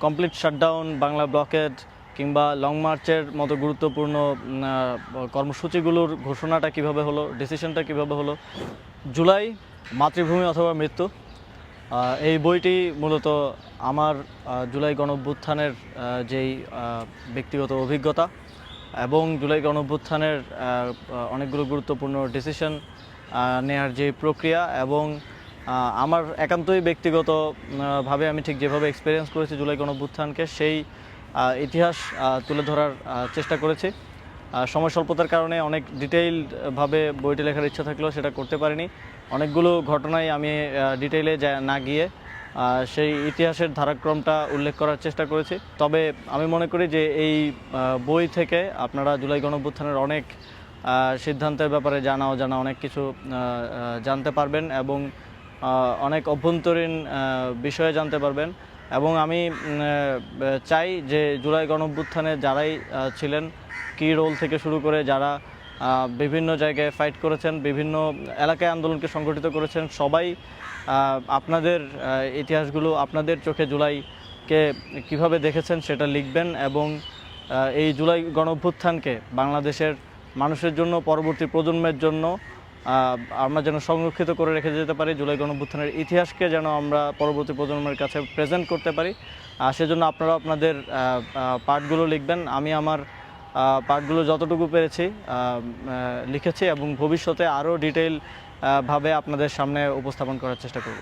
Complete shutdown, Bangla blocked কিংবা long মার্চের মতো গুরুত্বপূর্ণ কর্মসূচিগুলোর ঘোষণাটা কিভাবে হলো, ডিসিশনটা কিভাবে হলো। জুলাই, মাতৃভূমি অথবা মৃত্যু, এই বইটি মূলত আমার জুলাই গণঅভ্যুত্থানের যেই ব্যক্তিগত অভিজ্ঞতা এবং জুলাই গণঅভ্যুত্থানের অনেকগুলো গুরুত্বপূর্ণ ডিসিশন নেয়ার যে প্রক্রিয়া এবং আমার একান্তই ব্যক্তিগতভাবে আমি ঠিক যেভাবে এক্সপিরিয়েন্স করেছি জুলাই গণঅভ্যুত্থানকে, সেই ইতিহাস তুলে ধরার চেষ্টা করেছি। সময় স্বল্পতার কারণে অনেক ডিটেইলডভাবে বইটি লেখার ইচ্ছা থাকলেও সেটা করতে পারিনি। অনেকগুলো ঘটনায় আমি ডিটেইলে না গিয়ে সেই ইতিহাসের ধারাক্রমটা উল্লেখ করার চেষ্টা করেছি। তবে আমি মনে করি যে এই বই থেকে আপনারা জুলাই গণঅভ্যুত্থানের অনেক সিদ্ধান্তের ব্যাপারে জানা অজানা অনেক কিছু জানতে পারবেন এবং অনেক অভ্যন্তরীণ বিষয়ে জানতে পারবেন। এবং আমি চাই যে জুলাই গণঅভ্যুত্থানে যারাই ছিলেন, কি রোল থেকে শুরু করে যারা বিভিন্ন জায়গায় ফাইট করেছেন, বিভিন্ন এলাকায় আন্দোলনকে সংগঠিত করেছেন, সবাই আপনাদের ইতিহাসগুলো আপনাদের চোখে জুলাইকে কিভাবে দেখেছেন সেটা লিখবেন এবং এই জুলাই গণঅভ্যুত্থানকে বাংলাদেশের মানুষের জন্য, পরবর্তী প্রজন্মের জন্য আমরা যেন সংরক্ষিত করে রেখে যেতে পারি, জুলাই গণঅভ্যুত্থানের ইতিহাসকে যেন আমরা পরবর্তী প্রজন্মের কাছে প্রেজেন্ট করতে পারি। সেজন্য আপনারা আপনাদের পার্টগুলো লিখবেন। আমি আমার পার্টগুলো যতটুকু পেরেছি লিখেছি এবং ভবিষ্যতে আরও ডিটেইল ভাবে আপনাদের সামনে উপস্থাপন করার চেষ্টা করব।